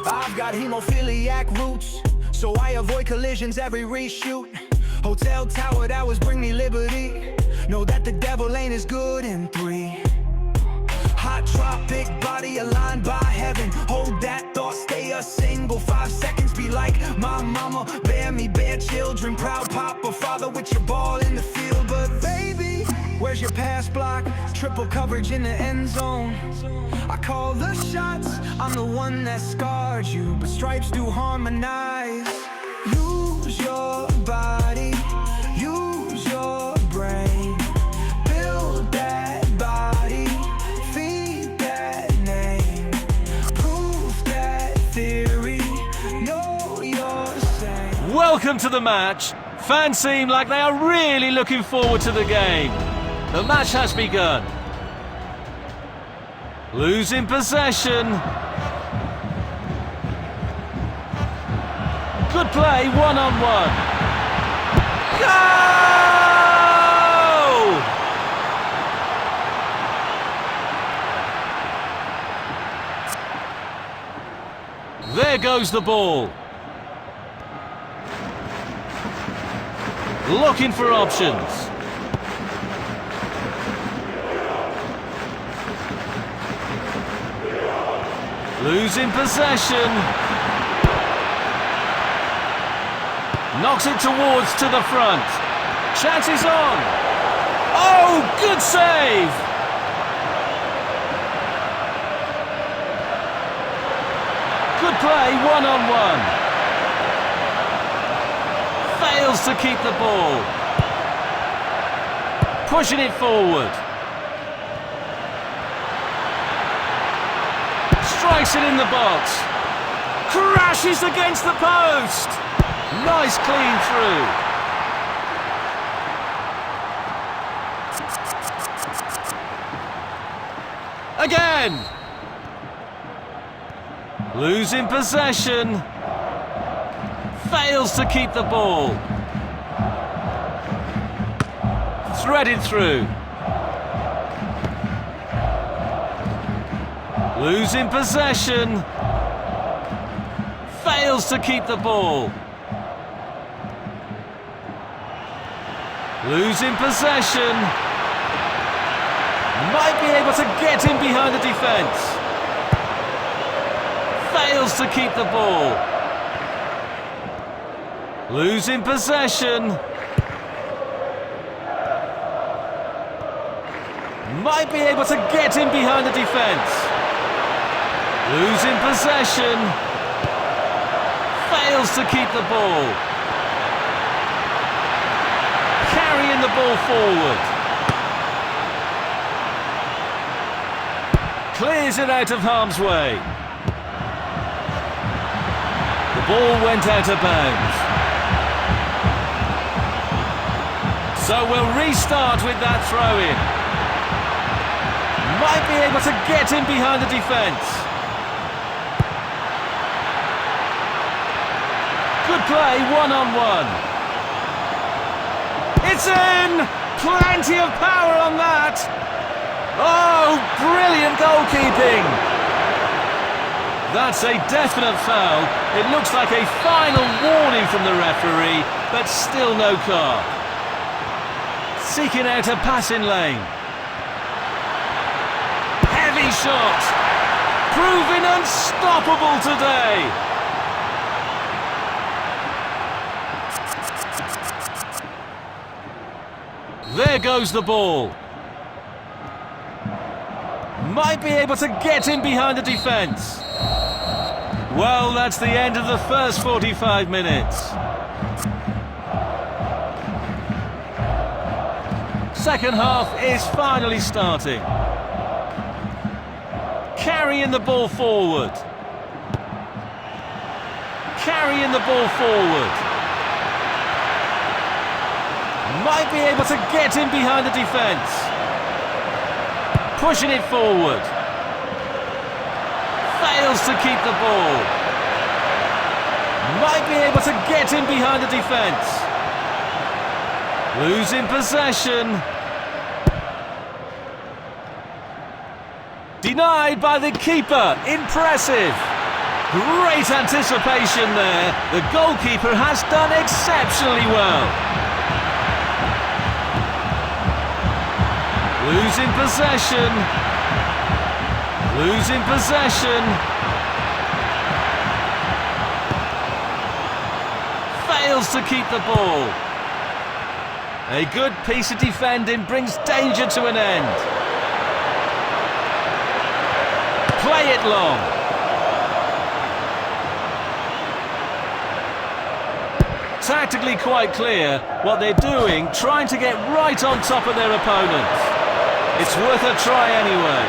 I've got hemophiliac roots, so I avoid collisions every reshoot. Hotel tower towers bring me liberty. Know that the devil ain't as good in 3. Hot tropic body aligned by heaven. Hold that thought, stay a single 5 seconds. Be like my mama, bear me, bear children. Proud papa, father with your ball in the field. But baby, where's your pass block? Triple coverage in the end zone. I call the shots, I'm the one that scarred you, but stripes do harmonize. Use your body, use your brain. Build that body, feed that name. Prove that theory, know you're sane. Welcome to the match. Fans seem like they are really looking forward to the game. The match has begun. Losing possession. Good play, one-on-one. Go! There goes the ball. Looking for options. Losing possession. Knocks it towards to the front. Chances on. Oh, good save. Good play, one-on-one. Fails to keep the ball. Pushing it forward. Strikes it in the box. Crashes against the post. Nice clean through. Again. Losing possession. Fails to keep the ball. Threaded through. Losing possession. Fails to keep the ball. Losing possession. Might be able to get in behind the defence. Fails to keep the ball. Losing possession. Might be able to get in behind the defence. Losing possession. Fails to keep the ball. Carrying the ball forward. Clears it out of harm's way. The ball went out of bounds. So we'll restart with that throw-in. Might be able to get in behind the defence. Good play, one-on-one. It's in! Plenty of power on that! Oh, brilliant goalkeeping! That's a definite foul. It looks like a final warning from the referee, but still no card. Seeking out a passing lane. Heavy shot! Proving unstoppable today! There goes the ball. Might be able to get in behind the defence. Well, that's the end of the first 45 minutes. Second half is finally starting. Carrying the ball forward. Carrying the ball forward. Might be able to get in behind the defence. Pushing it forward. Fails to keep the ball. Might be able to get in behind the defence. Losing possession. Denied by the keeper. Impressive. Great anticipation there. The goalkeeper has done exceptionally well. Losing possession. Losing possession. Fails to keep the ball. A good piece of defending brings danger to an end. Play it long. Tactically quite clear what they're doing, trying to get right on top of their opponents. It's worth a try anyway.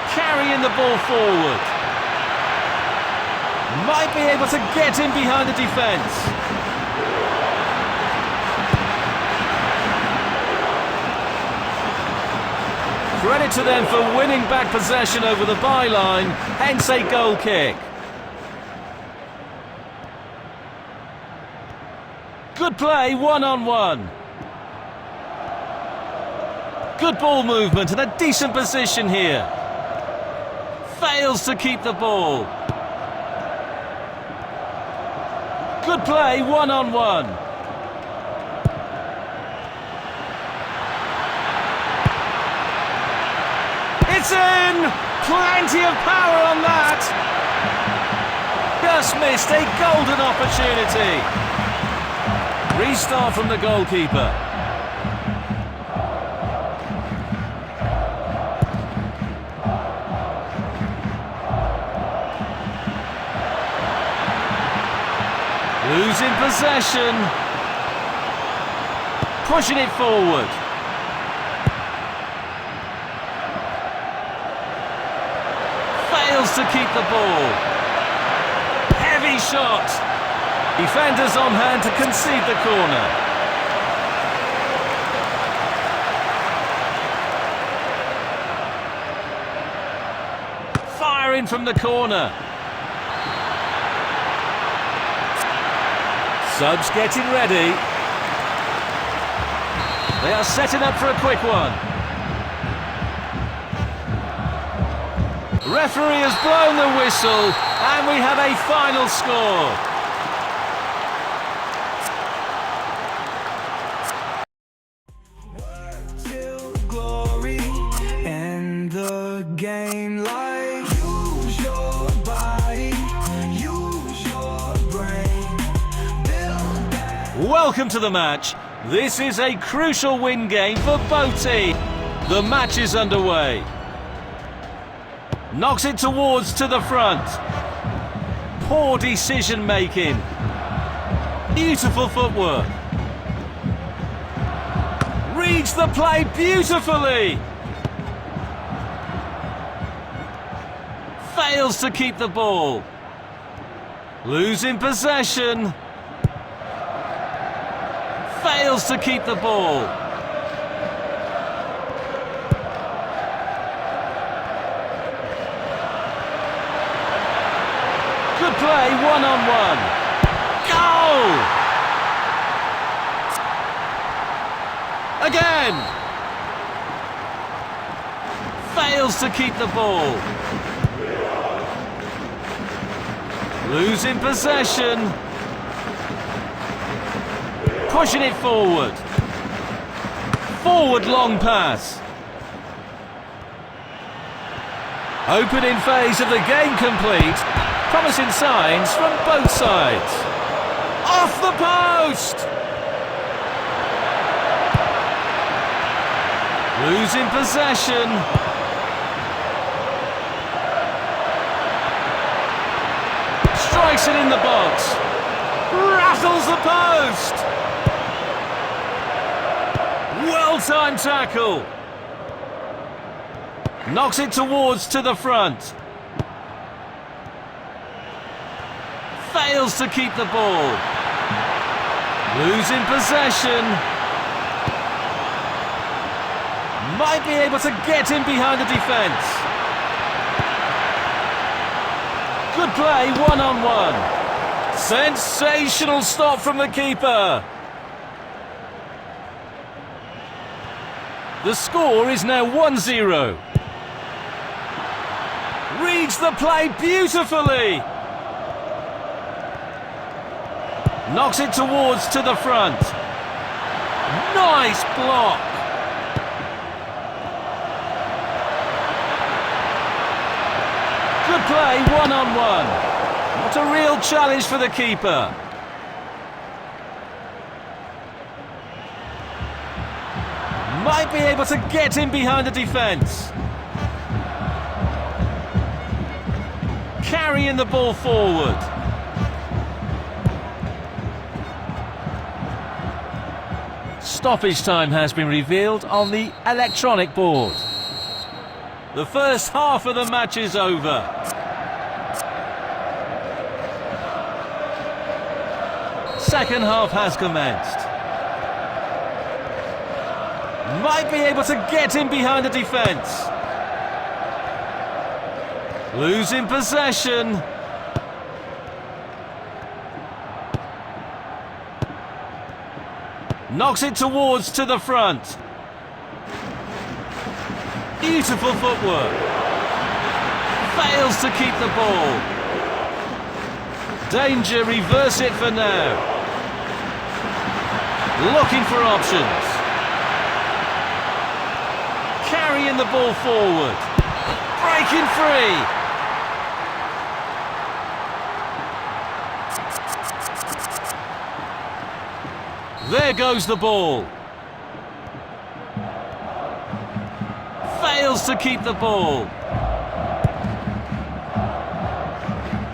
Carrying the ball forward. Might be able to get in behind the defence. Credit to them for winning back possession over the byline, hence a goal kick. Good play, one-on-one. Good ball movement and a decent position here. Fails to keep the ball. Good play, one-on-one. It's in! Plenty of power on that! Just missed a golden opportunity. Restart from the goalkeeper. Losing possession. Pushing it forward. Fails to keep the ball. Heavy shot. Defenders on hand to concede the corner. Firing from the corner. Subs getting ready. They are setting up for a quick one. Referee has blown the whistle and we have a final score. Till glory and the game like use your body, use your brain, build that. Welcome to the match. This is a crucial win game for both teams. The match is underway. Knocks it towards to the front. Poor decision making. Beautiful footwork. Reads the play beautifully. Fails to keep the ball. Losing possession. Fails to keep the ball. Good play, one-on-one. Goal! Again! Fails to keep the ball. Losing possession. Pushing it forward. Forward long pass. Opening phase of the game complete. Promising signs from both sides. Off the post! Losing possession. Strikes it in the box. Rattles the post! Well-timed tackle. Knocks it towards to the front. Fails to keep the ball. Losing possession. Might be able to get in behind the defence. Good play, one-on-one. Sensational stop from the keeper. The score is now 1-0. Reads the play beautifully. Knocks it towards to the front. Nice block. Good play, one-on-one. What a real challenge for the keeper. Might be able to get in behind the defence. Carrying the ball forward. Stoppage time has been revealed on the electronic board. The first half of the match is over. Second half has commenced. Might be able to get in behind the defence. Losing possession. Knocks it towards to the front. Beautiful footwork. Fails to keep the ball. Danger, reverse it for now. Looking for options. Carrying the ball forward. Breaking free. There goes the ball. Fails to keep the ball.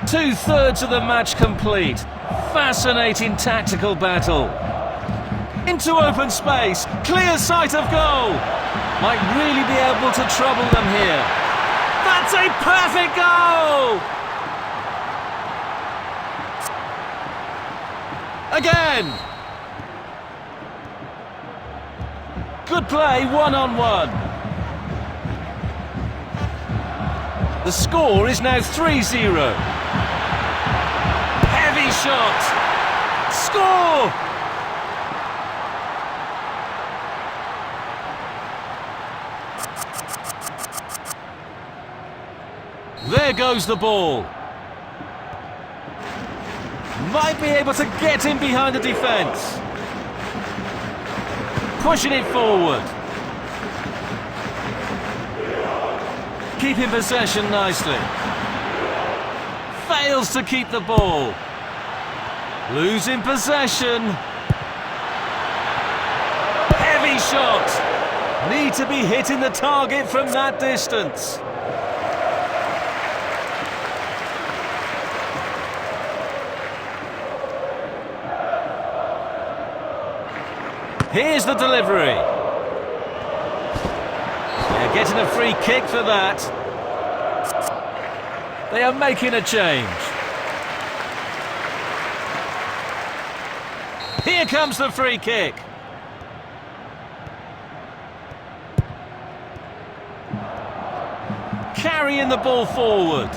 2/3 of the match complete. Fascinating tactical battle. Into open space. Clear sight of goal. Might really be able to trouble them here. That's a perfect goal! Again! Good play, one-on-one. The score is now 3-0. Heavy shot. Score! There goes the ball. Might be able to get in behind the defence. Pushing it forward. Keeping possession nicely. Fails to keep the ball. Losing possession. Heavy shot. Need to be hitting the target from that distance. Here's the delivery. They're getting a free kick for that. They are making a change. Here comes the free kick. Carrying the ball forward.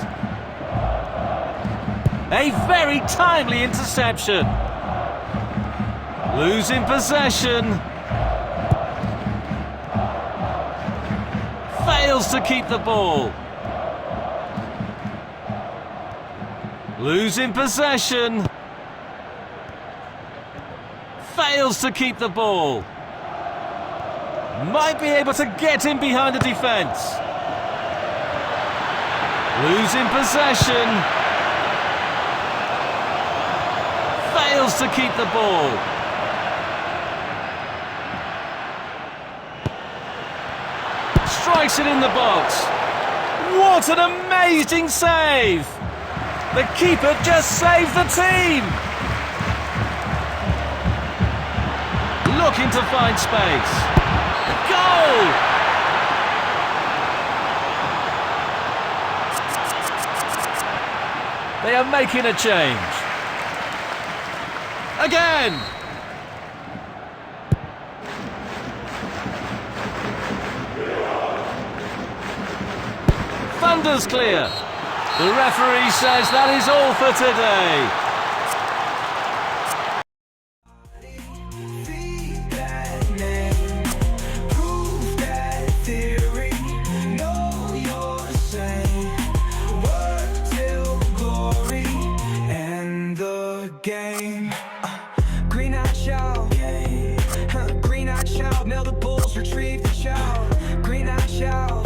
A very timely interception. Losing possession. Fails to keep the ball. Losing possession. Fails to keep the ball. Might be able to get in behind the defence. Losing possession. Fails to keep the ball. Strikes it in the box. What an amazing save! The keeper just saved the team! Looking to find space. Goal! They are making a change. Again! Thunder's clear. The referee says that is all for today. Prove that the game. Green eyed child, green eyed child, nail the bulls, retrieve the child. Green eyed child,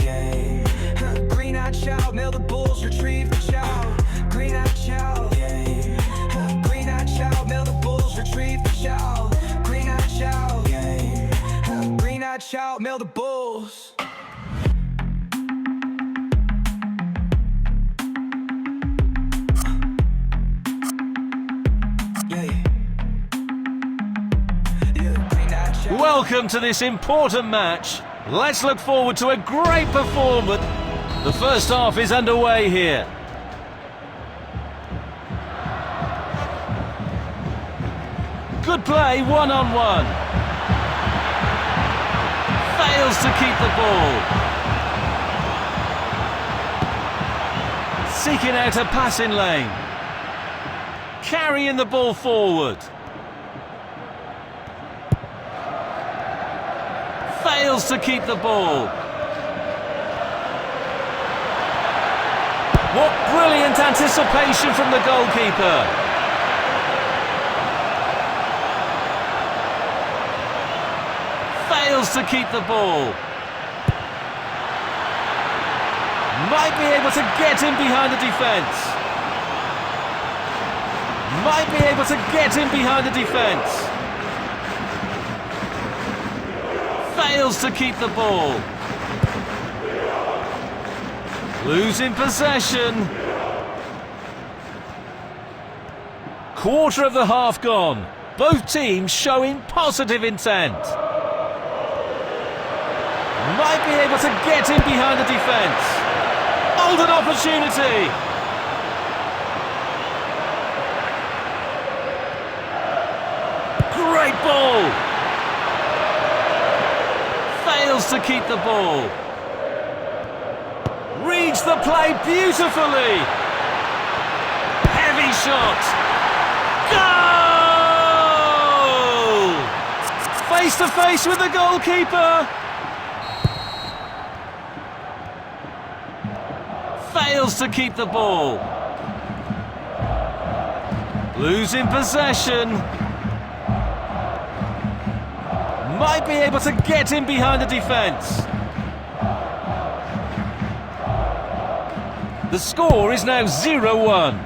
green eyed child, nail the bulls, retrieve the child. Green eyed child, green eyed child, nail the bulls, retrieve the child. Green eyed child, green eyed child, nail the bulls. Welcome to this important match. Let's look forward to a great performance. The first half is underway here. Good play, one-on-one. Fails to keep the ball. Seeking out a passing lane. Carrying the ball forward. Fails to keep the ball. What brilliant anticipation from the goalkeeper. Fails to keep the ball. Might be able to get in behind the defence. Might be able to get in behind the defence. Fails to keep the ball. Losing possession. Quarter of the half gone. Both teams showing positive intent. Might be able to get in behind the defence. Golden opportunity. Great ball. Fails to keep the ball. Reads the play beautifully. Heavy shot. Goal! Face to face with the goalkeeper. Fails to keep the ball. Losing possession. Might be able to get in behind the defence. The score is now 0-1.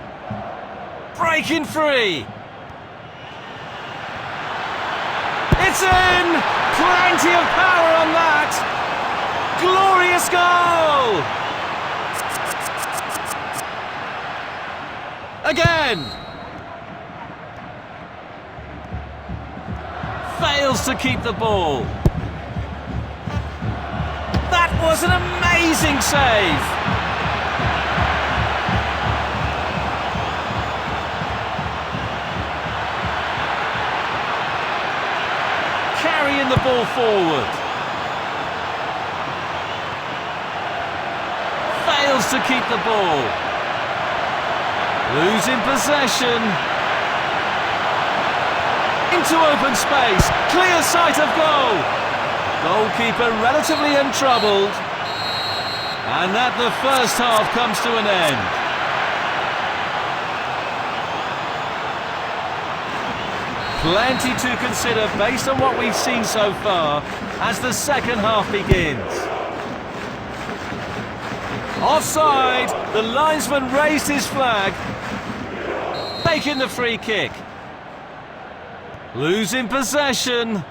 Breaking free. It's in! Plenty of power on that. Glorious goal! Again! Fails to keep the ball. That was an amazing save. Carrying the ball forward. Fails to keep the ball. Losing possession. Into open space, clear sight of goal. Goalkeeper relatively untroubled. And that the first half comes to an end. Plenty to consider based on what we've seen so far as the second half begins. Offside, the linesman raised his flag, taking the free kick. Losing possession.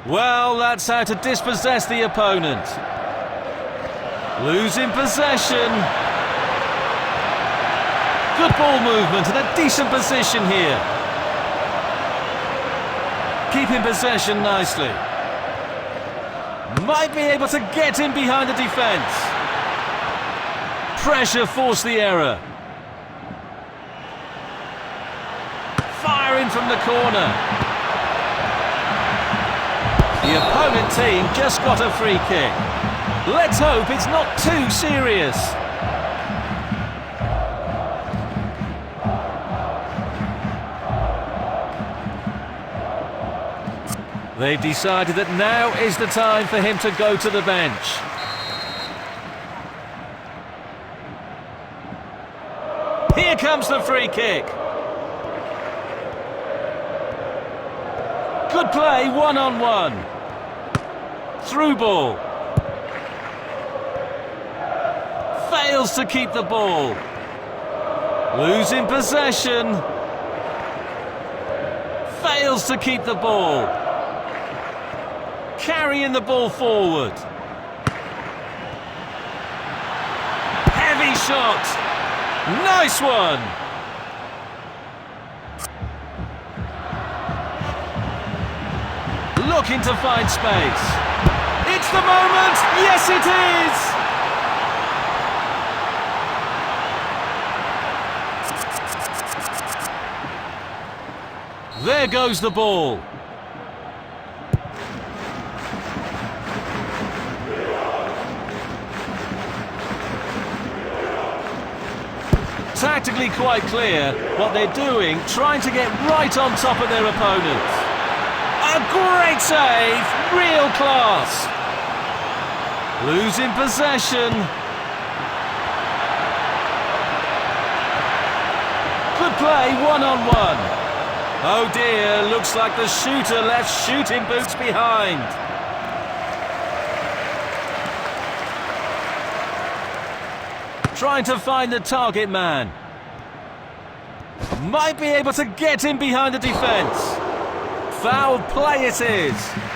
Well, that's how to dispossess the opponent. Losing possession. Good ball movement and a decent position here. Keeping possession nicely. Might be able to get in behind the defence. Pressure forced the error. Firing from the corner. The opponent team just got a free kick. Let's hope it's not too serious. They've decided that now is the time for him to go to the bench. Here comes the free kick. Good play, one-on-one. Through ball. Fails to keep the ball. Losing possession. Fails to keep the ball. Carrying the ball forward. Heavy shot. Nice one. Looking to find space. It's the moment. Yes, it is. There goes the ball. Tactically quite clear what they're doing, trying to get right on top of their opponents. A great save, real class. Losing possession. Good play, one-on-one. Oh dear, looks like the shooter left shooting boots behind. Trying to find the target man. Might be able to get in behind the defence. Foul play it is.